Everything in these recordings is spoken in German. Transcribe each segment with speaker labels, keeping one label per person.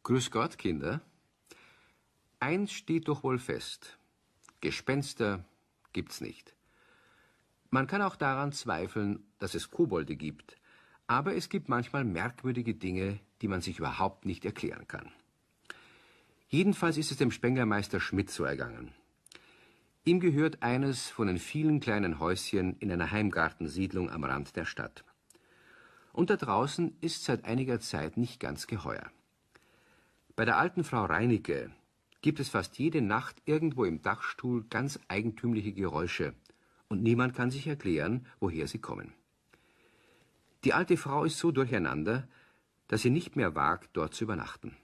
Speaker 1: Grüß Gott, Kinder. Eins steht doch wohl fest. Gespenster gibt's nicht. Man kann auch daran zweifeln, dass es Kobolde gibt. Aber es gibt manchmal merkwürdige Dinge, die man sich überhaupt nicht erklären kann. Jedenfalls ist es dem Spenglermeister Schmidt so ergangen. Ihm gehört eines von den vielen kleinen Häuschen in einer Heimgartensiedlung am Rand der Stadt. Und da draußen ist seit einiger Zeit nicht ganz geheuer. Bei der alten Frau Reinecke gibt es fast jede Nacht irgendwo im Dachstuhl ganz eigentümliche Geräusche, und niemand kann sich erklären, woher sie kommen. Die alte Frau ist so durcheinander, dass sie nicht mehr wagt, dort zu übernachten.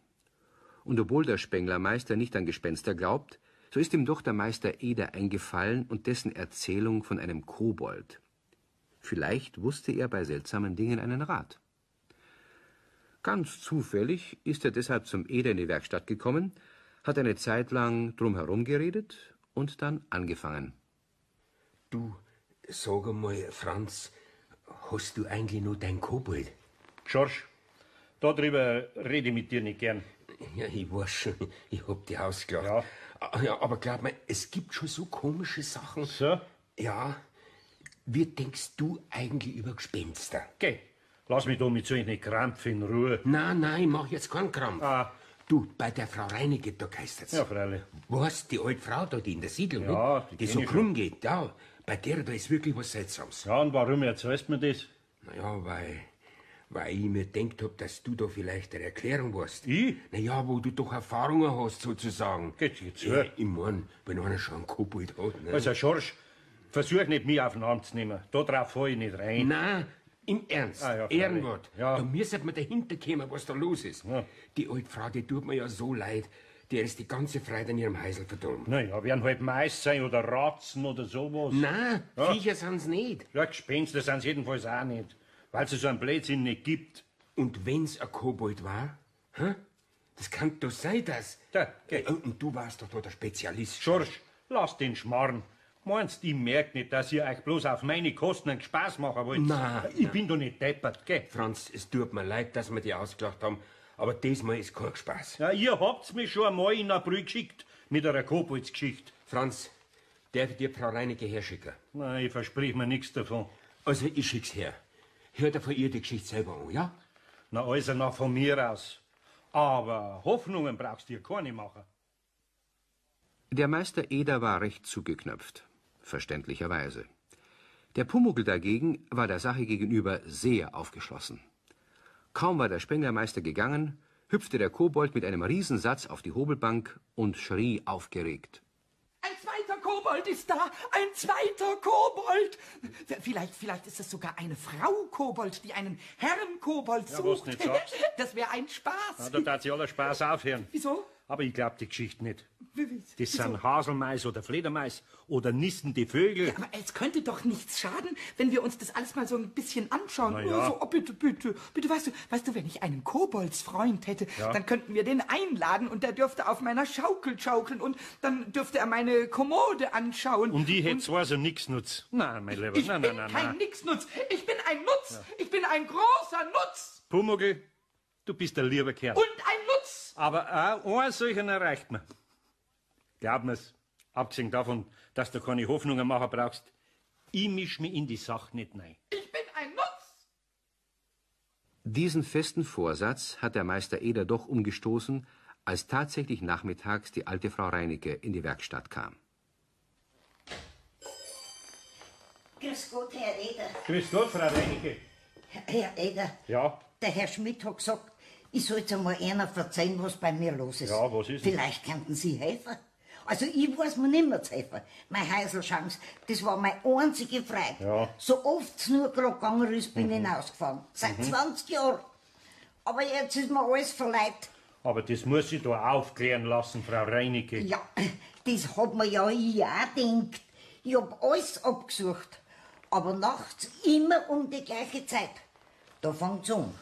Speaker 1: Und obwohl der Spenglermeister nicht an Gespenster glaubt, so ist ihm doch der Meister Eder eingefallen und dessen Erzählung von einem Kobold. Vielleicht wusste er bei seltsamen Dingen einen Rat. Ganz zufällig ist er deshalb zum Eder in die Werkstatt gekommen, hat eine Zeit lang drumherum geredet und dann angefangen.
Speaker 2: Du, sag einmal, Franz, hast du eigentlich noch dein Kobold?
Speaker 3: George, darüber rede ich mit dir nicht gern.
Speaker 2: Ja, ich weiß schon, ich hab dich ausgelacht. Ja, aber glaub mir, es gibt schon so komische Sachen.
Speaker 3: So?
Speaker 2: Ja. Wie denkst du eigentlich über Gespenster?
Speaker 3: Geh, lass mich da mit solchen Krampf in Ruhe.
Speaker 2: Nein, ich mach jetzt keinen Krampf. Du, bei der Frau Reinecke, da geistert's.
Speaker 3: Ja, freilich.
Speaker 2: Was, die alte Frau da, die in der Siedlung,
Speaker 3: ja,
Speaker 2: die so krumm geht, ja, bei der, da ist wirklich was Seltsames.
Speaker 3: Ja, und warum erzählst du mir das?
Speaker 2: Naja, weil ich mir gedacht hab, dass du da vielleicht eine Erklärung weißt.
Speaker 3: Ich?
Speaker 2: Naja, wo du doch Erfahrungen hast, sozusagen.
Speaker 3: Geht's jetzt
Speaker 2: ja, ich mein, wenn einer schon einen Kobold hat, ne?
Speaker 3: Also, Schorsch, versuch nicht, mich auf den Arm zu nehmen. Da drauf fall ich nicht rein.
Speaker 2: Nein, im Ernst,
Speaker 3: Ja,
Speaker 2: Ehrenwort.
Speaker 3: Ja.
Speaker 2: Da müssen wir dahinter kommen, was da los ist.
Speaker 3: Ja.
Speaker 2: Die alte Frau, die tut mir ja so leid. Der ist die ganze Freude an ihrem Heisel verdorben.
Speaker 3: Naja, werden halt Mais sein oder Ratzen oder sowas.
Speaker 2: Nein,
Speaker 3: Ja.
Speaker 2: Viecher sind's nicht.
Speaker 3: Ja, Gespenster sind's jedenfalls auch nicht. Weil es so einen Blödsinn nicht gibt.
Speaker 2: Und wenn's ein Kobold war? Hä? Das kann doch sein, dass...
Speaker 3: Da, geh.
Speaker 2: Und du warst doch da der Spezialist.
Speaker 3: Schorsch, lass den Schmarrn. Meinst, ich merk nicht, dass ihr euch bloß auf meine Kosten einen Spaß machen wollt?
Speaker 2: Nein,
Speaker 3: Ich bin doch nicht deppert, gell?
Speaker 2: Franz, es tut mir leid, dass wir dich ausgelacht haben, aber diesmal ist kein Spaß.
Speaker 3: Ja, ihr habt's mich schon einmal in April geschickt mit einer Koboldsgeschichte.
Speaker 2: Franz, darf ich dir Frau Reinecke herschicken?
Speaker 3: Nein, ich versprich mir nichts davon.
Speaker 2: Also, ich schick's her. Hör dir von ihr die Geschichte selber an, ja?
Speaker 3: Na, also noch von mir aus. Aber Hoffnungen brauchst du dir keine machen.
Speaker 1: Der Meister Eder war recht zugeknöpft, verständlicherweise. Der Pumuckl dagegen war der Sache gegenüber sehr aufgeschlossen. Kaum war der Spenglermeister gegangen, hüpfte der Kobold mit einem Riesensatz auf die Hobelbank und schrie aufgeregt.
Speaker 4: Ein zweiter Kobold ist da! Ein zweiter Kobold! Vielleicht ist es sogar eine Frau Kobold, die einen Herrn Kobold
Speaker 3: Ja,
Speaker 4: sucht.
Speaker 3: was nicht sagst.
Speaker 4: Das wäre ein Spaß.
Speaker 3: Ja, da darf sich aller Spaß aufhören.
Speaker 4: Wieso?
Speaker 3: Aber ich glaub die Geschichte nicht. Das
Speaker 4: Wieso?
Speaker 3: sind Haselmais oder Fledermais oder nistende Vögel.
Speaker 4: Ja, aber es könnte doch nichts schaden, wenn wir uns das alles mal so ein bisschen anschauen.
Speaker 3: Na ja.
Speaker 4: So, oh, bitte, weißt du, wenn ich einen Koboldsfreund hätte, dann könnten wir den einladen und der dürfte auf meiner Schaukel schaukeln und dann dürfte er meine Kommode anschauen.
Speaker 3: Und ich hätte zwar so nix nutz. Nein, mein Lieber,
Speaker 4: Ich
Speaker 3: nein.
Speaker 4: bin kein Nixnutz, ich bin ein Nutz, ich bin ein großer Nutz
Speaker 3: Pumuckl, du bist ein lieber Kerl.
Speaker 4: und ein Nutz.
Speaker 3: Aber auch einen solchen erreicht man. Glaub mir's, abgesehen davon, dass du keine Hoffnungen machen brauchst, ich misch mich in die Sache nicht rein.
Speaker 4: Ich bin ein Nutz.
Speaker 1: Diesen festen Vorsatz hat der Meister Eder doch umgestoßen, als tatsächlich nachmittags die alte Frau Reinecke in die Werkstatt kam.
Speaker 5: Grüß Gott, Herr Eder.
Speaker 3: Grüß Gott, Frau Reinecke.
Speaker 5: Herr Eder,
Speaker 3: Ja,
Speaker 5: der Herr Schmidt hat gesagt, ich soll jetzt einmal einer verzeihen, was bei mir los ist.
Speaker 3: Ja, was ist denn?
Speaker 5: Vielleicht könnten Sie helfen. Also ich weiß mir nicht mehr zu helfen. Mein Heiselschanz, das war meine einzige Freude.
Speaker 3: Ja.
Speaker 5: So oft es nur gerade gegangen ist, bin ich hinausgefahren. Seit 20 Jahren. Aber jetzt ist mir alles verleiht.
Speaker 3: aber das muss ich da aufklären lassen, Frau Reinecke.
Speaker 5: Ja, das hat mir ja ich auch gedacht. Ich hab alles abgesucht. Aber nachts immer um die gleiche Zeit. Da fängt's an.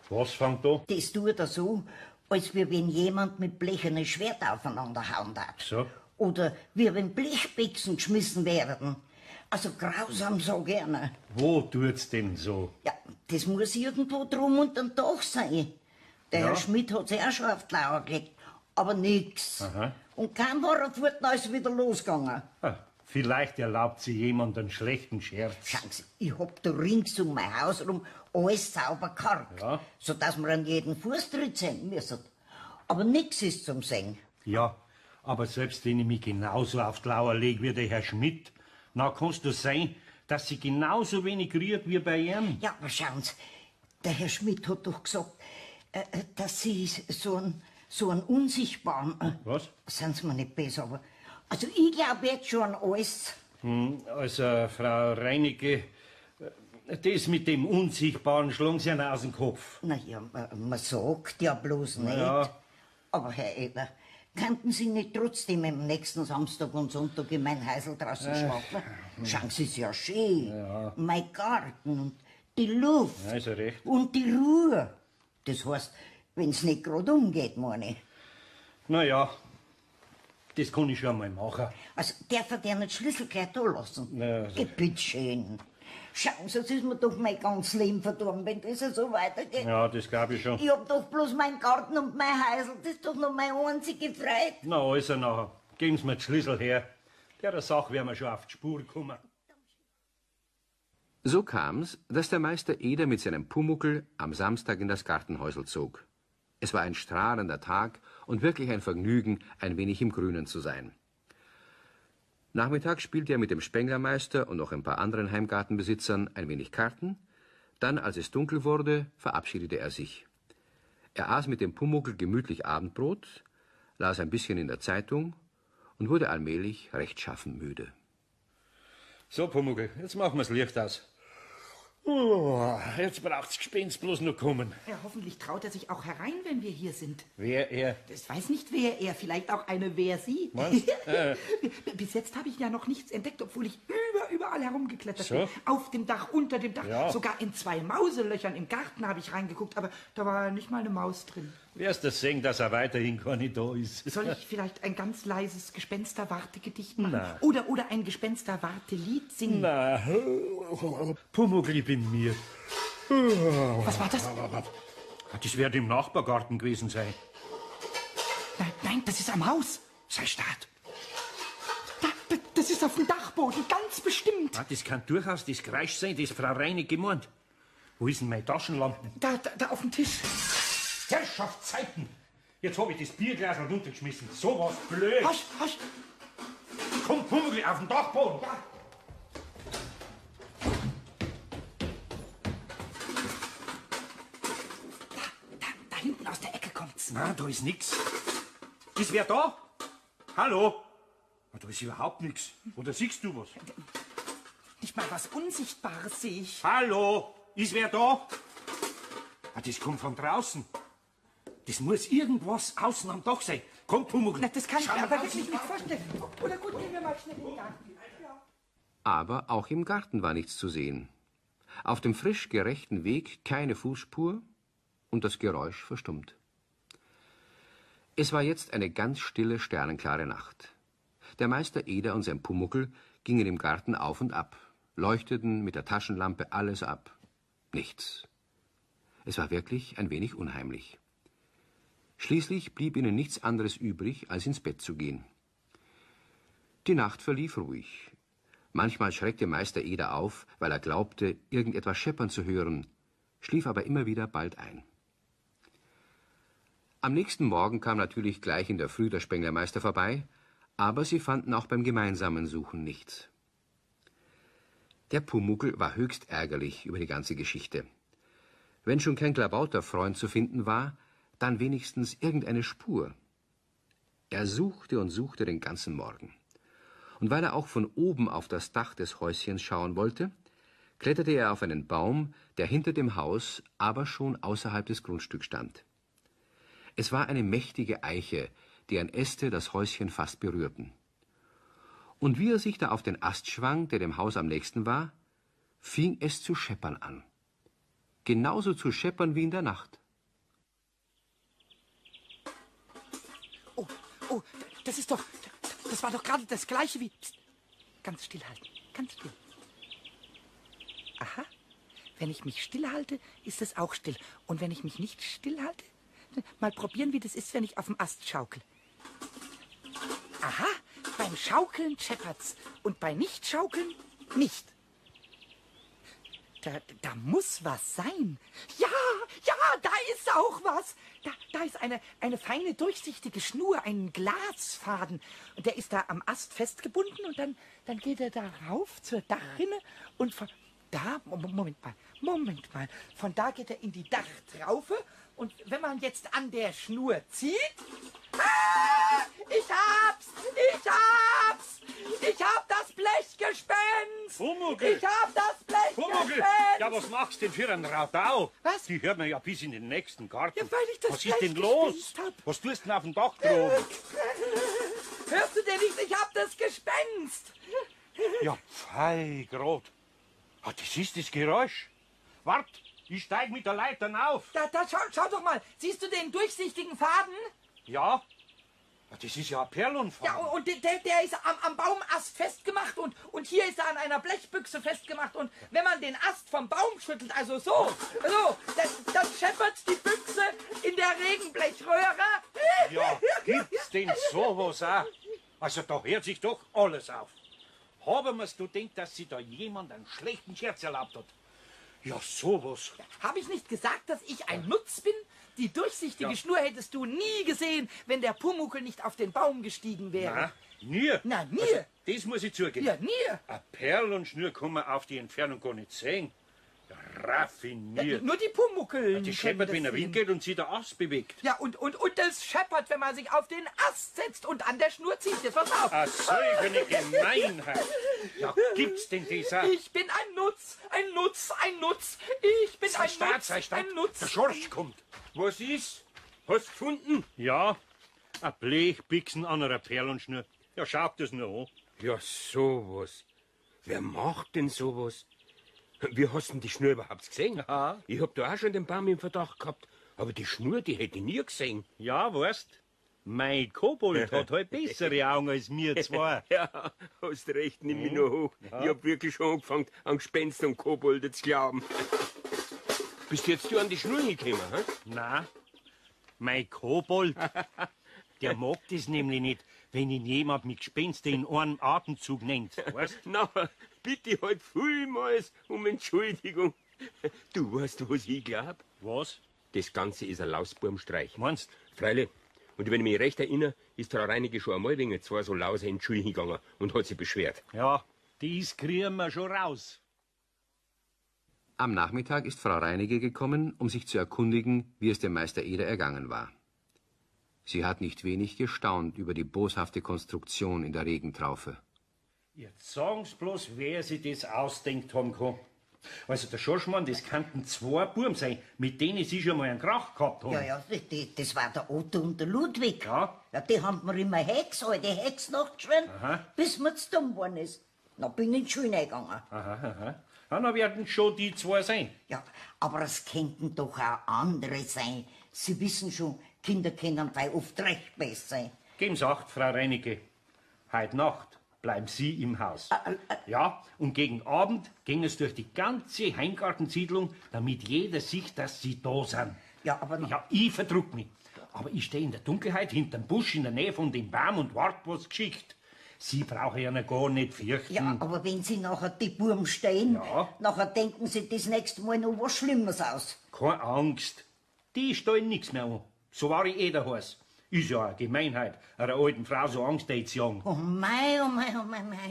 Speaker 3: Was fängt da?
Speaker 5: Das tut er so, als wie wenn jemand mit blechernen Schwert aufeinander hauen darf.
Speaker 3: So?
Speaker 5: Oder wie wenn Blechbüchsen geschmissen werden. Also grausam so gerne.
Speaker 3: Wo tut's denn so?
Speaker 5: Ja, das muss irgendwo drum und dann Dach sein. Der
Speaker 3: Ja.
Speaker 5: Herr Schmidt hat sich auch schon auf die Lauer gelegt, aber nix.
Speaker 3: Aha.
Speaker 5: Und kaum war er fort, dann ist es wieder losgegangen.
Speaker 3: Ah, vielleicht erlaubt sie jemand einen schlechten Scherz.
Speaker 5: Schauen Sie, ich hab da rings um mein Haus rum alles sauber gekargt,
Speaker 3: Ja.
Speaker 5: sodass wir an jeden Fußtritt sehen müssen. Aber nix ist zum Sehen.
Speaker 3: Ja, aber selbst wenn ich mich genauso auf die Lauer lege wie der Herr Schmidt, dann kannst du sein, dass sie genauso wenig rührt wie bei ihm.
Speaker 5: Ja, aber schauen Sie, der Herr Schmidt hat doch gesagt, dass Sie so einen unsichtbaren...
Speaker 3: Was?
Speaker 5: Seien Sie mir nicht besser, aber... Also ich glaube jetzt schon an alles.
Speaker 3: Also, Frau Reinecke, das mit dem Unsichtbaren schlagen Sie einen aus dem Kopf.
Speaker 5: Naja, man sagt ja bloß nicht.
Speaker 3: Ja.
Speaker 5: Aber Herr Eder, könnten Sie nicht trotzdem am nächsten Samstag und Sonntag in mein Häusl draußen schlafen? Schauen Sie, es ist ja schön. Mein Garten und die Luft.
Speaker 3: Ja, ist ja recht.
Speaker 5: Und die Ruhe. Das heißt, wenn's nicht gerade umgeht, meine ich.
Speaker 3: Naja, das kann ich schon mal machen.
Speaker 5: Also darf er dir nicht Schlüssel gleich da lassen?
Speaker 3: Na, also-
Speaker 5: Bitteschön. Schauen Sie, jetzt ist mir doch mein ganzes Leben verdorben, wenn das so weitergeht.
Speaker 3: Ja, das glaube ich schon.
Speaker 5: Ich hab doch bloß meinen Garten und mein Häusl, das ist doch noch meine einzige Freude.
Speaker 3: Na, also nachher. Geben Sie mir die Schlüssel her. Der Sache werden wir schon auf die Spur kommen.
Speaker 1: So kam's, dass der Meister Eder mit seinem Pumuckl am Samstag in das Gartenhäusl zog. Es war ein strahlender Tag und wirklich ein Vergnügen, ein wenig im Grünen zu sein. Nachmittags spielte er mit dem Spenglermeister und noch ein paar anderen Heimgartenbesitzern ein wenig Karten. Dann, als es dunkel wurde, verabschiedete er sich. Er aß mit dem Pumuckl gemütlich Abendbrot, las ein bisschen in der Zeitung und wurde allmählich rechtschaffen müde.
Speaker 3: So, Pumuckl, jetzt machen wir das Licht aus. Jetzt braucht das Gespenst bloß noch kommen.
Speaker 4: Ja, hoffentlich traut er sich auch herein, wenn wir hier sind.
Speaker 3: Wer er?
Speaker 4: Das weiß nicht, wer er, vielleicht auch eine wer sie.
Speaker 3: Was?
Speaker 4: Bis jetzt habe ich ja noch nichts entdeckt, obwohl ich überall herumgeklettert
Speaker 3: So?
Speaker 4: bin. Auf dem Dach, unter dem Dach,
Speaker 3: Ja.
Speaker 4: sogar in 2 Mauselöchern im Garten habe ich reingeguckt, aber da war nicht mal eine Maus drin.
Speaker 3: Wirst du sehen, dass er weiterhin gar nicht da ist.
Speaker 4: Soll ich vielleicht ein ganz leises Gespensterwarte-Gedicht machen?
Speaker 3: Na.
Speaker 4: Oder ein Gespensterwarte-Lied singen?
Speaker 3: Na, Pumuckl, ich bin mir.
Speaker 4: Was war das?
Speaker 3: Das wird im Nachbargarten gewesen sein.
Speaker 4: Nein, das ist am Haus.
Speaker 3: Sei stark.
Speaker 4: Das ist auf dem Dachboden, ganz bestimmt.
Speaker 3: Ah, das kann durchaus das Geräusch sein, das Frau Reinecke meint. Wo ist denn meine Taschenlampe?
Speaker 4: Da auf dem Tisch.
Speaker 3: Herrschaftszeiten! Jetzt habe ich das Bierglas runtergeschmissen. So was blöd.
Speaker 4: Hasch.
Speaker 3: Komm, Pumuckl, auf den Dachboden.
Speaker 4: Da hinten aus der Ecke kommt's.
Speaker 3: Na, da ist nix. Ist wer da? Hallo? Ah, da ist überhaupt nix. Oder siehst du was?
Speaker 4: Nicht mal was Unsichtbares sehe ich.
Speaker 3: Hallo? Ist wer da? Ah, das kommt von draußen. Das muss irgendwas außen am Dach sein. Komm, Pumuckl.
Speaker 4: Na, das kann ich
Speaker 3: Schau
Speaker 4: mir
Speaker 3: mal
Speaker 4: aber
Speaker 3: raus.
Speaker 4: wirklich nicht vorstellen. Oder gut, gehen wir mal schnell in den Garten. Ja.
Speaker 1: Aber auch im Garten war nichts zu sehen. Auf dem frisch gerechten Weg keine Fußspur und das Geräusch verstummt. Es war jetzt eine ganz stille, sternenklare Nacht. Der Meister Eder und sein Pumuckl gingen im Garten auf und ab, leuchteten mit der Taschenlampe alles ab. Nichts. Es war wirklich ein wenig unheimlich. Schließlich blieb ihnen nichts anderes übrig, als ins Bett zu gehen. Die Nacht verlief ruhig. Manchmal schreckte Meister Eder auf, weil er glaubte, irgendetwas scheppern zu hören, schlief aber immer wieder bald ein. Am nächsten Morgen kam natürlich gleich in der Früh der Spenglermeister vorbei, aber sie fanden auch beim gemeinsamen Suchen nichts. Der Pumuckl war höchst ärgerlich über die ganze Geschichte. Wenn schon kein Klabauterfreund zu finden war, dann wenigstens irgendeine Spur. Er suchte und suchte den ganzen Morgen. Und weil er auch von oben auf das Dach des Häuschens schauen wollte, kletterte er auf einen Baum, der hinter dem Haus, aber schon außerhalb des Grundstücks stand. Es war eine mächtige Eiche, deren Äste das Häuschen fast berührten. Und wie er sich da auf den Ast schwang, der dem Haus am nächsten war, fing es zu scheppern an. Genauso zu scheppern wie in der Nacht.
Speaker 4: Oh, das war doch gerade das Gleiche wie... Psst, ganz still halten, ganz still. Aha, wenn ich mich still halte, ist es auch still. Und wenn ich mich nicht still halte, Mal probieren, wie das ist, wenn ich auf dem Ast schaukel. Aha, beim Schaukeln scheppert's und bei Nichtschaukeln nicht. Da muss was sein. Ja, da ist auch was. Da ist eine feine, durchsichtige Schnur, ein Glasfaden. Und der ist da am Ast festgebunden und dann geht er da rauf zur Dachrinne und von da, Moment mal, von da geht er in die Dachtraufe und wenn man jetzt an der Schnur zieht... Ah, ich hab's! Ich hab das Blechgespenst!
Speaker 3: Pumuckl!
Speaker 4: Ich hab das
Speaker 3: Pumuckl!
Speaker 4: Blechgespenst!
Speaker 3: Ja, was machst du denn für einen Radau?
Speaker 4: Was?
Speaker 3: Die hört man ja bis in den nächsten Garten.
Speaker 4: Ja, weil ich das
Speaker 3: Was ist denn
Speaker 4: Blechgespenst
Speaker 3: los?
Speaker 4: hab.
Speaker 3: Was tust du denn auf dem Dach droben?
Speaker 4: Hörst du denn nicht? Ich hab das Gespenst!
Speaker 3: Ja, feigrot. Ah, das ist das Geräusch. Wart, ich steig mit der Leiter auf.
Speaker 4: Da, schau doch mal. Siehst du den durchsichtigen Faden?
Speaker 3: Ja? Ah, das ist ja ein Perlenfaden.
Speaker 4: Ja, und der ist am Baumast festgemacht und hier ist er an einer Blechbüchse festgemacht. Und wenn man den Ast vom Baum schüttelt, also so, dann scheppert die Büchse in der Regenblechröhre.
Speaker 3: Ja, gibt's denn sowas auch? Also da hört sich doch alles auf. Haben wir's du denkt, dass sich da jemand einen schlechten Scherz erlaubt hat? Ja, sowas.
Speaker 4: Habe ich nicht gesagt, dass ich ein Nutz bin? Die durchsichtige
Speaker 3: Ja.
Speaker 4: Schnur hättest du nie gesehen, wenn der Pumuckl nicht auf den Baum gestiegen wäre.
Speaker 3: Na, nie.
Speaker 4: Na, nie.
Speaker 3: Also, das muss ich zugeben.
Speaker 4: Ja, nie.
Speaker 3: Eine Perlenschnur kann man auf die Entfernung gar nicht sehen. Ja, raffiniert.
Speaker 4: Nur die Pumuckl.
Speaker 3: Die scheppert, wenn er Wind geht und sich der Ast bewegt.
Speaker 4: Ja, und das scheppert, wenn man sich auf den Ast setzt und an der Schnur zieht. Jetzt pass auf.
Speaker 3: Ah, solche Gemeinheit. Ja, gibt's denn das auch?
Speaker 4: Ich bin ein Nutz. Ich bin ein Nutz, ein Nutz.
Speaker 3: Der Schorsch kommt.
Speaker 2: Was ist? Hast du gefunden?
Speaker 3: Ja, ein Blechbixen an einer Perlenschnur. Ja, schaut das nur an.
Speaker 2: Ja, sowas. Wer macht denn sowas? Wie hast du denn die Schnur überhaupt gesehen?
Speaker 3: Ja.
Speaker 2: Ich hab da auch schon den Baum im Verdacht gehabt. Aber die Schnur, die hätte ich nie gesehen.
Speaker 3: Ja, weißt, mein Kobold hat halt bessere Augen als mir zwei.
Speaker 2: Ja, hast recht, nimm mich nur hoch. Ich hab wirklich schon angefangen, an Gespenster und Kobolde zu glauben. Bist jetzt du an die Schnur hingekommen, hä?
Speaker 3: Na, mein Kobold, der mag das nämlich nicht, wenn ihn jemand mit Gespenster in einem Atemzug nennt. Weißt?
Speaker 2: Na, bitte halt vielmals um Entschuldigung. Du weißt, was ich glaub?
Speaker 3: Was?
Speaker 2: Das Ganze ist ein Lausburmstreich.
Speaker 3: Meinst?
Speaker 2: Freilich. Und wenn ich mich recht erinnere, ist Frau Reinecke schon einmal wegen zwei so Lause in die Schule hingegangen und hat sich beschwert.
Speaker 3: Ja, dies kriegen wir schon raus.
Speaker 1: Am Nachmittag ist Frau Reinecke gekommen, um sich zu erkundigen, wie es dem Meister Eder ergangen war. Sie hat nicht wenig gestaunt über die boshafte Konstruktion in der Regentraufe.
Speaker 3: Jetzt sagen's bloß, wer sich das ausdenkt haben kann. Also der Schorschmann, das könnten zwei Buben sein, mit denen sie schon mal einen Krach gehabt haben.
Speaker 5: Ja, das war der Otto und der Ludwig.
Speaker 3: Ja.
Speaker 5: Die haben mir immer Hex, alte Hexnacht geschrien,
Speaker 3: Aha.
Speaker 5: bis mir zu dumm geworden ist. Dann bin ich in die Schule gegangen.
Speaker 3: Ja, dann werden schon die zwei sein.
Speaker 5: Ja, aber es könnten doch auch andere sein. Sie wissen schon, Kinder können bei oft recht besser sein.
Speaker 3: Geben's Acht, Frau Reinecke. Heut Nacht bleiben Sie im Haus. Ja, und gegen Abend gehen es durch die ganze Heimgartensiedlung, damit jeder sieht, dass Sie da sind.
Speaker 5: Ja, aber
Speaker 3: Ja, ich verdruck mich. Aber ich stehe in der Dunkelheit hinterm Busch in der Nähe von dem Baum und wart, was geschickt. Sie brauchen ja noch gar nicht fürchten.
Speaker 5: ja, aber wenn Sie nachher die Buben stehen,
Speaker 3: Ja.
Speaker 5: nachher denken Sie das nächste Mal noch was Schlimmes aus.
Speaker 3: Keine Angst. Die stellen nichts mehr an. So war ich daheim. Ist ja eine Gemeinheit, einer alten Frau so Angst zu jagen.
Speaker 5: Oh mei,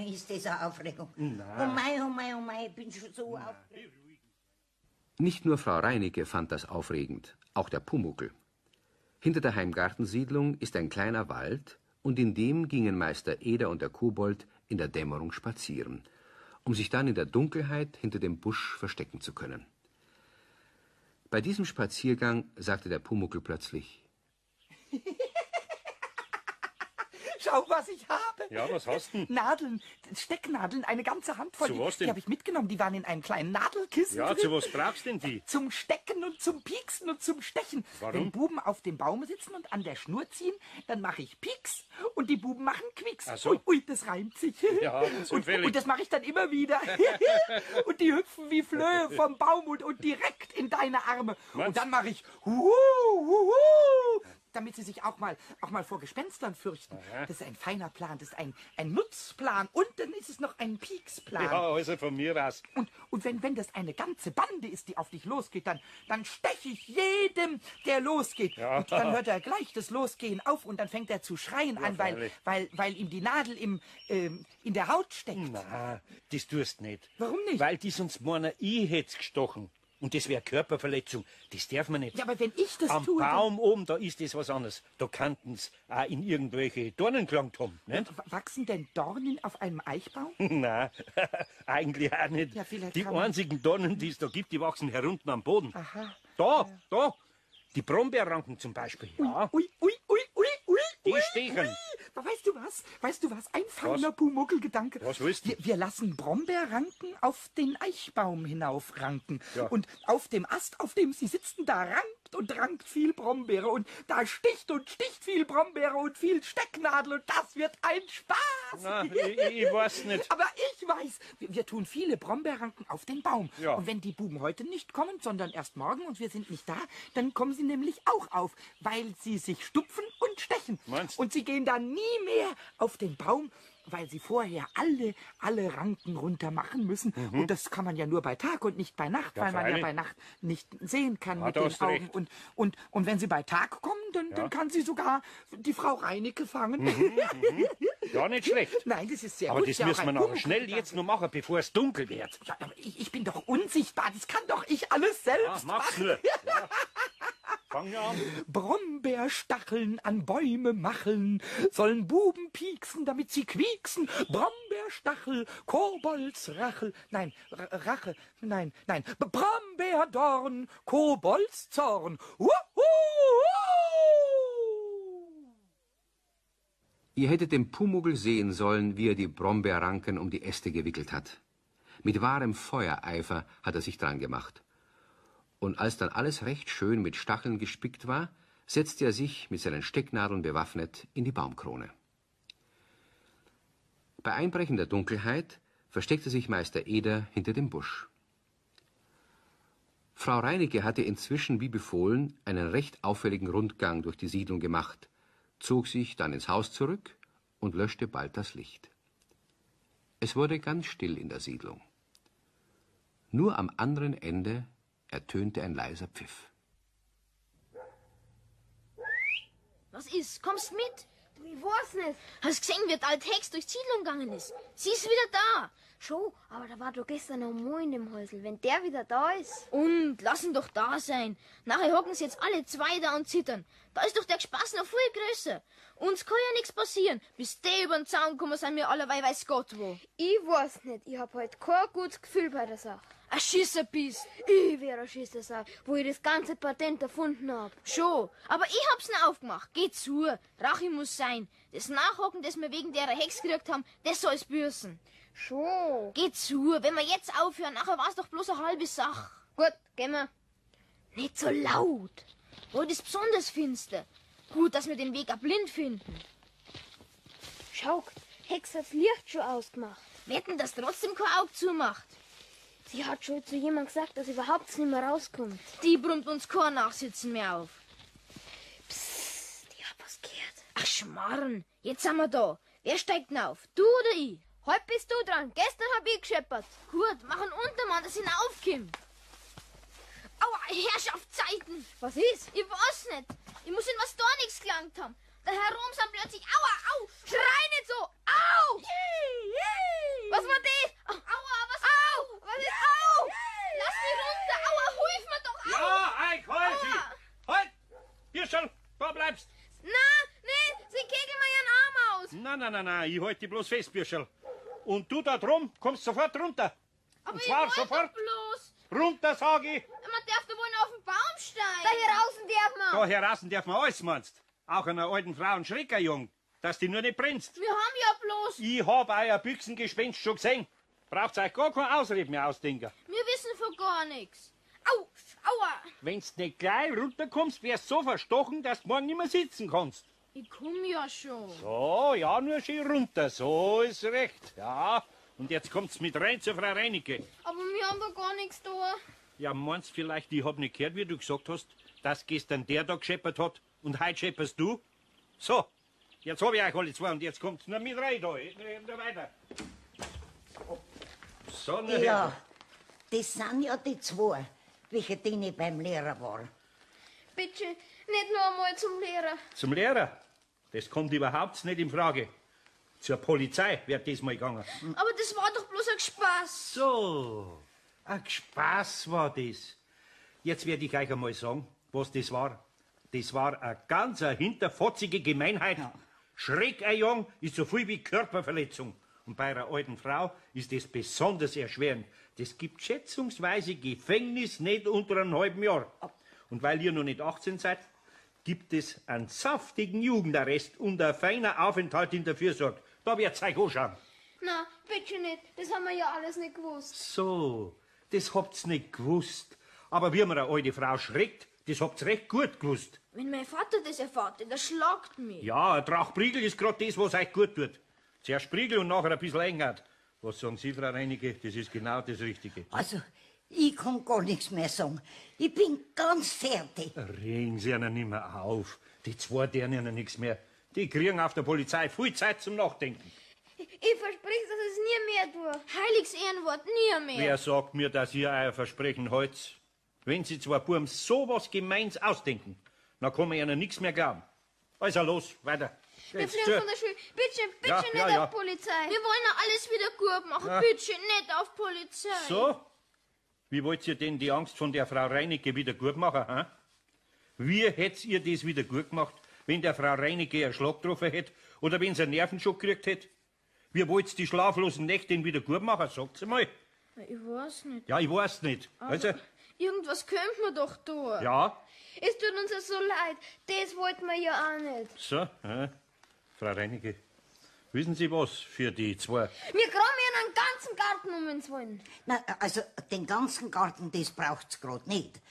Speaker 5: ist das eine Aufregung. Oh mei, ich bin schon so aufgeregt.
Speaker 1: Nicht nur Frau Reinecke fand das aufregend, auch der Pumuckl. Hinter der Heimgartensiedlung ist ein kleiner Wald, und in dem gingen Meister Eder und der Kobold in der Dämmerung spazieren, um sich dann in der Dunkelheit hinter dem Busch verstecken zu können. Bei diesem Spaziergang sagte der Pumuckl plötzlich:
Speaker 4: Schau, was ich habe.
Speaker 3: Ja, was hast du denn?
Speaker 4: Nadeln, Stecknadeln, eine ganze Handvoll.
Speaker 3: Zu was denn?
Speaker 4: Die habe ich mitgenommen, die waren in einem kleinen Nadelkissen
Speaker 3: Ja,
Speaker 4: drin.
Speaker 3: zu was brauchst denn die?
Speaker 4: Zum Stecken und zum Pieksen und zum Stechen.
Speaker 3: Warum?
Speaker 4: Wenn Buben auf dem Baum sitzen und an der Schnur ziehen, dann mache ich Pieks und die Buben machen Quicks.
Speaker 3: Ach so.
Speaker 4: Ui, ui, das reimt sich.
Speaker 3: Ja, zufällig.
Speaker 4: Und das mache ich dann immer wieder. Und die hüpfen wie Flöhe vom Baum und direkt in deine Arme.
Speaker 3: Was?
Speaker 4: Und dann mache ich damit sie sich auch mal vor Gespenstern fürchten.
Speaker 3: Aha.
Speaker 4: Das ist ein feiner Plan, das ist ein Nutzplan und dann ist es noch ein Pieksplan.
Speaker 3: Ja, also von mir aus.
Speaker 4: Und wenn das eine ganze Bande ist, die auf dich losgeht, dann steche ich jedem, der losgeht.
Speaker 3: Ja.
Speaker 4: Und dann hört er gleich das Losgehen auf und dann fängt er zu schreien an, weil ihm die Nadel in der Haut steckt.
Speaker 3: Na, das tust nicht.
Speaker 4: Warum nicht?
Speaker 3: Weil die sonst meinen, ich hätt's gestochen. Und das wäre Körperverletzung. Das darf man nicht.
Speaker 4: Ja, aber wenn ich das
Speaker 3: Am
Speaker 4: tue...
Speaker 3: Baum oben, da ist das was anderes. Da könnten's auch in irgendwelche Dornen gelangt haben. Nicht?
Speaker 4: Wachsen denn Dornen auf einem Eichbaum?
Speaker 3: Nein, eigentlich auch nicht.
Speaker 4: Ja, vielleicht
Speaker 3: Die
Speaker 4: kann man-
Speaker 3: einzigen Dornen, die es da gibt, die wachsen herunten am Boden.
Speaker 4: Aha.
Speaker 3: Da. Die Brombeerranken zum Beispiel. Ja,
Speaker 4: Ui.
Speaker 3: die stechen.
Speaker 4: Weißt du was? Ein feiner Pumuckelgedanke.
Speaker 3: Was willst du?
Speaker 4: Wir lassen Brombeerranken auf den Eichbaum hinaufranken.
Speaker 3: Ja.
Speaker 4: Und auf dem Ast, auf dem sie sitzen, da rankt und rankt viel Brombeere. Und da sticht und sticht viel Brombeere und viel Stecknadel. Und das wird ein Spaß.
Speaker 3: Na, ich weiß nicht.
Speaker 4: Aber ich weiß, wir tun viele Brombeerranken auf den Baum.
Speaker 3: Ja.
Speaker 4: Und wenn die Buben heute nicht kommen, sondern erst morgen und wir sind nicht da, dann kommen sie nämlich auch auf, weil sie sich stupfen und stechen.
Speaker 3: Meinst?
Speaker 4: Und sie gehen dann nie mehr auf den Baum, weil sie vorher alle Ranken runter machen müssen. Und das kann man ja nur bei Tag und nicht bei Nacht,
Speaker 3: Ja,
Speaker 4: weil man ja
Speaker 3: freilich.
Speaker 4: bei Nacht nicht sehen kann
Speaker 3: Ja,
Speaker 4: mit
Speaker 3: da
Speaker 4: den
Speaker 3: hast du
Speaker 4: Augen.
Speaker 3: recht.
Speaker 4: Und wenn sie bei Tag kommen, dann kann sie sogar die Frau Reinecke fangen.
Speaker 3: Ja, nicht schlecht.
Speaker 4: Nein, das ist sehr
Speaker 3: Aber
Speaker 4: gut.
Speaker 3: das
Speaker 4: ja auch
Speaker 3: müssen wir
Speaker 4: ein
Speaker 3: aber schnell
Speaker 4: Pumuckl-Gedanke.
Speaker 3: jetzt noch machen, bevor es dunkel wird.
Speaker 4: Ja, aber ich bin doch unsichtbar, das kann doch ich alles
Speaker 3: Ja,
Speaker 4: selbst
Speaker 3: mach's
Speaker 4: machen.
Speaker 3: nur. Ja. Fang ja an.
Speaker 4: Brombeerstacheln an Bäume macheln, sollen Buben pieksen, damit sie quieksen. Brombeerstachel, Koboldsrachel, nein, Rache, nein. Brombeerdorn, Koboldszorn.
Speaker 1: Ihr hättet den Pumuckl sehen sollen, wie er die Brombeerranken um die Äste gewickelt hat. Mit wahrem Feuereifer hat er sich dran gemacht. Und als dann alles recht schön mit Stacheln gespickt war, setzte er sich, mit seinen Stecknadeln bewaffnet, in die Baumkrone. Bei einbrechender Dunkelheit versteckte sich Meister Eder hinter dem Busch. Frau Reinecke hatte inzwischen, wie befohlen, einen recht auffälligen Rundgang durch die Siedlung gemacht, zog sich dann ins Haus zurück und löschte bald das Licht. Es wurde ganz still in der Siedlung. Nur am anderen Ende ertönte ein leiser Pfiff.
Speaker 6: Was ist? Kommst mit? Ich weiß nicht. Hast gesehen, wie der alte Hex durch die Siedlung gegangen ist? Sie ist wieder da.
Speaker 7: Schon, aber da war doch gestern noch Mo in dem Häusl. Wenn der wieder da ist.
Speaker 6: Und lass ihn doch da sein. Nachher hocken sie jetzt alle zwei da und zittern. Da ist doch der Spaß noch viel größer. Uns kann ja nichts passieren. Bis der über den Zaun kommen, sind wir alle weiß Gott wo.
Speaker 7: Ich weiß nicht. Ich hab heute kein gutes Gefühl bei der Sache.
Speaker 6: Ein Schisser bist.
Speaker 7: Ich wäre ein Schisser, wo ich das ganze Patent erfunden hab.
Speaker 6: Schon. Aber ich hab's nicht aufgemacht. Geh zu. Rache muss sein. Das Nachhocken, das wir wegen der Hex gekriegt haben, das soll's büßen.
Speaker 7: Schon.
Speaker 6: Geh zu. Wenn wir jetzt aufhören, nachher war's doch bloß eine halbe Sache.
Speaker 7: Gut, gehen wir.
Speaker 6: Nicht so laut. Heute ist besonders finster. Gut, dass wir den Weg auch blind finden.
Speaker 7: Schau, Hex hat's Licht schon ausgemacht.
Speaker 6: Wetten, dass trotzdem kein Auge zumacht.
Speaker 7: Sie hat schon zu jemandem gesagt, dass überhaupt nicht mehr rauskommt.
Speaker 6: Die brummt uns kein Nachsitzen mehr auf.
Speaker 7: Psst, ich hab was gehört.
Speaker 6: Ach, Schmarrn. Jetzt sind wir da. Wer steigt denn auf? Du oder ich?
Speaker 7: Heute bist du dran. Gestern hab ich gescheppert.
Speaker 6: Gut, mach einen Untermann, dass ihn aufkommt. Aua, Herrschaftszeiten.
Speaker 7: Was ist?
Speaker 6: Ich weiß nicht. Ich muss in was da nichts gelangt haben. Da herum sind plötzlich, aua, au, schrei nicht so, au! Was war das? Aua, was? Au! Was ist? Au! Lass mich runter, aua, hilf mir doch, au!
Speaker 3: Ja, ich halt sie. Halt! Hier schon, da bleibst.
Speaker 6: Nee, sie kegeln mir ihren Arm aus.
Speaker 3: Nein, ich halt dich bloß fest, Bürscherl. Und du da drum kommst sofort runter.
Speaker 6: Aber
Speaker 3: Und
Speaker 6: ich
Speaker 3: zwar
Speaker 6: wollte
Speaker 3: sofort.
Speaker 6: bloß.
Speaker 3: Runter, sag ich.
Speaker 6: Man darf doch wohl noch auf den Baum steigen.
Speaker 7: Da hier draußen darf man.
Speaker 3: Da heraus darf man alles, meinst. Auch einer alten Frau einen Schrecker, Jung. dass die nur nicht brennst.
Speaker 6: Wir haben ja bloß...
Speaker 3: Ich hab euer Büchsengespenst schon gesehen. Braucht euch gar kein Ausreden mehr ausdenken.
Speaker 6: Wir wissen von gar nichts. Au, aua.
Speaker 3: Wenn's nicht gleich runterkommst, wärst so verstochen, dass du morgen nicht mehr sitzen kannst.
Speaker 6: Ich komm ja schon.
Speaker 3: So, ja, nur schön runter. So ist recht. Ja, und jetzt kommt's mit rein zur Frau Reinecke.
Speaker 6: Aber wir haben da gar nichts da.
Speaker 3: Ja, meinst vielleicht, ich hab nicht gehört, wie du gesagt hast, dass gestern der da gescheppert hat und heute schepperst du? So, jetzt hab ich euch alle zwei und jetzt kommt's nur mit rein da. Weiter. So, nur
Speaker 5: Ja,
Speaker 3: her.
Speaker 5: das sind ja die zwei, welche die beim Lehrer waren.
Speaker 6: Bitte, nicht nur einmal zum Lehrer.
Speaker 3: Zum Lehrer? Das kommt überhaupt nicht in Frage. Zur Polizei wird das mal gegangen.
Speaker 6: Aber das war doch bloß ein Spaß.
Speaker 3: So, ein Spaß war das. Jetzt werde ich euch einmal sagen, was das war. Das war eine ganz hinterfotzige Gemeinheit.
Speaker 5: Ja.
Speaker 3: Schräg einjagen ist so viel wie Körperverletzung. Und bei einer alten Frau ist das besonders erschwerend. Das gibt schätzungsweise Gefängnis nicht unter einem halben Jahr. Und weil ihr noch nicht 18 seid, gibt es einen saftigen Jugendarrest und ein feiner Aufenthalt in der Fürsorge. Da wird's euch anschauen.
Speaker 6: Na, bitte nicht. Das haben wir ja alles nicht gewusst.
Speaker 3: So, das habt's nicht gewusst. Aber wie man eine alte Frau schreckt, das habt's recht gut gewusst.
Speaker 6: Wenn mein Vater das erfährt, der schlagt mich.
Speaker 3: Ja, ein Trachpriegel ist grad das, was euch gut tut. Zuerst Priegel und nachher ein bisschen Engert. Was sagen Sie, Frau Reinecke? Das ist genau das Richtige.
Speaker 5: Also, ich kann gar nichts mehr sagen. Ich bin ganz fertig.
Speaker 3: Regen Sie ihnen nicht mehr auf. Die zwei deren ihnen nichts mehr. Die kriegen auf der Polizei viel Zeit zum Nachdenken.
Speaker 6: Ich verspreche, dass es nie mehr tue. Heiliges Ehrenwort, nie mehr.
Speaker 3: Wer sagt mir, dass ihr euer Versprechen haltet? Wenn Sie zwei Buben so was Gemeins ausdenken, dann kann man ihnen nichts mehr glauben. Also los, weiter.
Speaker 6: Wir
Speaker 3: Jetzt
Speaker 6: fliehen
Speaker 3: zu.
Speaker 6: von der Schule. Bitte, bitte
Speaker 3: Ja,
Speaker 6: nicht
Speaker 3: ja, ja.
Speaker 6: auf Polizei. Wir wollen ja alles wieder gut machen.
Speaker 3: Ja.
Speaker 6: Bitte nicht auf Polizei.
Speaker 3: So? Wie wollt ihr denn die Angst von der Frau Reinecke wieder gut machen? Hm? Wie hättet ihr das wieder gut gemacht, wenn der Frau Reinecke einen Schlag getroffen hätte oder wenn sie einen Nervenschock gekriegt hätte? Wie wollt ihr die schlaflosen Nächte denn wieder gut machen? Sagt's mal.
Speaker 6: Ich weiß nicht.
Speaker 3: Ja, ich weiß nicht. Also,
Speaker 6: Irgendwas könnte man doch tun.
Speaker 3: ja,
Speaker 6: Es tut uns ja so leid. Das wollten wir ja auch nicht.
Speaker 3: so, Frau Reinecke, wissen Sie was für die zwei?
Speaker 6: Wir graben ja einen ganzen Garten um uns wollen.
Speaker 5: Na, also, den ganzen Garten, das braucht's grad nicht.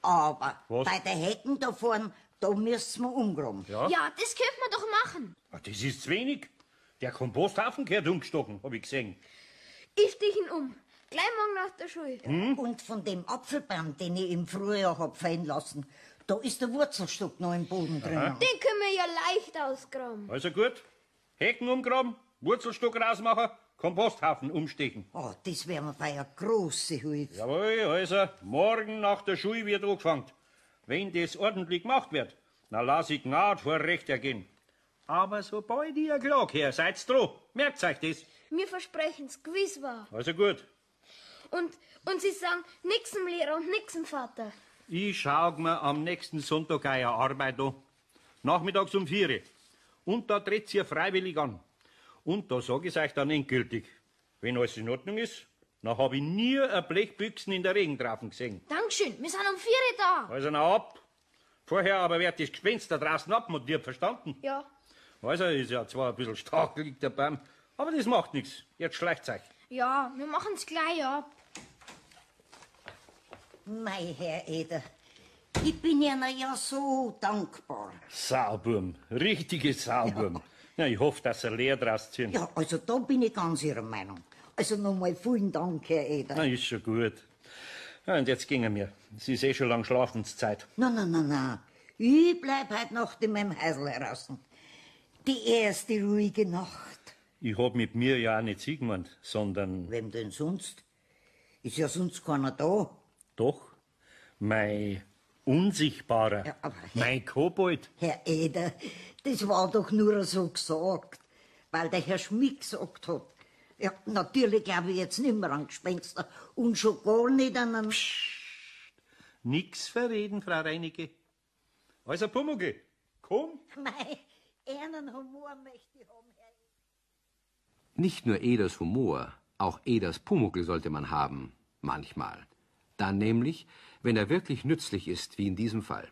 Speaker 5: Aber
Speaker 3: Was?
Speaker 5: bei der Hecken da vorn, da müssen wir umgraben.
Speaker 3: Ja?
Speaker 6: Ja, das könnte man doch machen.
Speaker 3: Ah, das ist zu wenig. Der Komposthaufen gehört umgestochen, hab ich gesehen.
Speaker 6: Ich stich ihn um. Gleich morgen nach der Schule.
Speaker 5: Und von dem Apfelbaum, den ich im Frühjahr hab fallen lassen, da ist der Wurzelstock noch im Boden drinnen.
Speaker 6: Den können wir ja leicht ausgraben.
Speaker 3: Also gut, Hecken umgraben, Wurzelstock rausmachen, Komposthaufen umstechen.
Speaker 5: Oh, das wäre mir bei einer große Hilfe.
Speaker 3: Jawohl, also, morgen nach der Schule wird angefangen. Wenn das ordentlich gemacht wird, dann lass ich Gnade vor Recht ergehen. Aber sobald ihr Klage her seid dran, merkt euch das.
Speaker 6: Wir versprenchen's, gewiss wahr.
Speaker 3: Also gut,
Speaker 6: Und Sie sagen nix dem Lehrer und nix dem Vater.
Speaker 3: ich schau mir am nächsten Sonntag eure Arbeit an. Nachmittags um 4 Uhr. Und da tritt ihr freiwillig an. Und da sag ich euch dann endgültig, wenn alles in Ordnung ist, dann hab ich nie ein Blechbüchsen in der Regentraufen gesehen.
Speaker 6: Dankeschön, wir sind um 4 Uhr da.
Speaker 3: Also na ab. Vorher aber wird das Gespenst da draußen abmontiert, verstanden?
Speaker 6: Ja.
Speaker 3: Also ist ja zwar ein bisschen stark, liegt der Baum, aber das macht nichts. Jetzt schleicht's euch.
Speaker 6: Ja, wir machen's gleich ab.
Speaker 5: Mei, Herr Eder, ich bin Ihnen ja so dankbar.
Speaker 3: Sauburm, richtige Sauburm. Ja, ich hoffe, dass er leer draus ziehen.
Speaker 5: Ja, also da bin ich ganz Ihrer Meinung. Also nochmal vielen Dank, Herr Eder.
Speaker 3: Na, ist schon gut. Ja, und jetzt gingen wir. Es ist eh schon lang Schlafenszeit.
Speaker 5: Na. Ich bleib heute Nacht in meinem Häusl draußen. Die erste ruhige Nacht.
Speaker 3: Ich hab mit mir ja auch nicht Sie gemeint, sondern
Speaker 5: Wem denn sonst? Ist ja sonst keiner da.
Speaker 3: doch mein Unsichtbarer,
Speaker 5: Ja, aber-
Speaker 3: mein Kobold.
Speaker 5: Herr Eder, das war doch nur so gesagt, weil der Herr Schmidt gesagt hat. Ja, natürlich glaube ich jetzt nicht mehr an Gespenster und schon gar nicht an einen...
Speaker 3: Nix verreden, Frau Reinecke. Also, Pumuckl, komm.
Speaker 5: Mei, einen Humor möchte ich haben, Herr Eder.
Speaker 1: Nicht nur Eders Humor, auch Eders Pumuckl sollte man haben, manchmal. Dann nämlich, wenn er wirklich nützlich ist, wie in diesem Fall.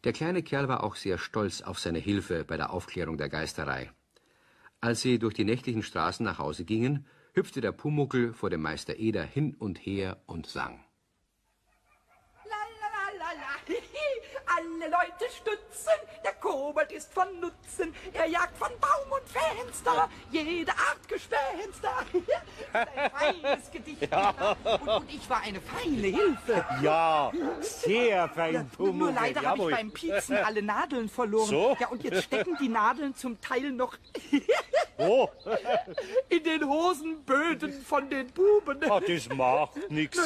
Speaker 1: Der kleine Kerl war auch sehr stolz auf seine Hilfe bei der Aufklärung der Geisterei. Als sie durch die nächtlichen Straßen nach Hause gingen, hüpfte der Pumuckl vor dem Meister Eder hin und her und sang.
Speaker 4: Alle Leute stutzen, der Kobold ist von Nutzen. Er jagt von Baum und Fenster, jede Art Gespenster. Das ist ein feines Gedicht. Ja. Und ich war eine feine Hilfe.
Speaker 3: Ja, sehr fein, Pumuckl.
Speaker 4: Nur leider habe ich beim Piepsen alle Nadeln verloren.
Speaker 3: So?
Speaker 4: Ja, und jetzt stecken die Nadeln zum Teil noch in den Hosenböden von den Buben.
Speaker 3: Ah, das macht nichts.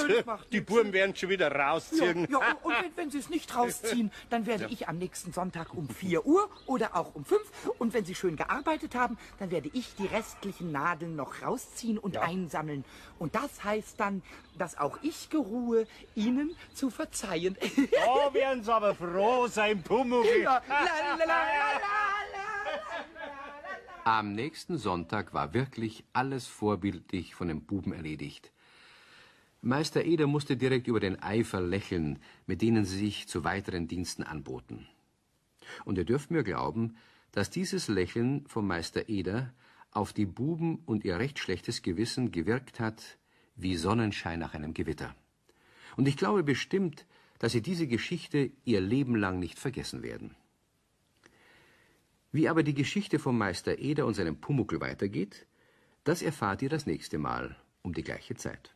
Speaker 3: Die Buben werden schon wieder rausziehen.
Speaker 4: Ja, und wenn sie es nicht rausziehen, dann werde ich am nächsten Sonntag um 4 Uhr oder auch um 5. Und wenn sie schön gearbeitet haben, dann werde ich die restlichen Nadeln noch rausziehen und einsammeln. Und das heißt dann, dass auch ich geruhe, Ihnen zu verzeihen.
Speaker 3: Da werden sie aber froh sein, Pumuckl.
Speaker 4: Ja.
Speaker 1: Am nächsten Sonntag war wirklich alles vorbildlich von den Buben erledigt. Meister Eder musste direkt über den Eifer lächeln, mit denen sie sich zu weiteren Diensten anboten. Und ihr dürft mir glauben, dass dieses Lächeln von Meister Eder auf die Buben und ihr recht schlechtes Gewissen gewirkt hat wie Sonnenschein nach einem Gewitter. Und ich glaube bestimmt, dass sie diese Geschichte ihr Leben lang nicht vergessen werden. Wie aber die Geschichte von Meister Eder und seinem Pumuckl weitergeht, das erfahrt ihr das nächste Mal um die gleiche Zeit.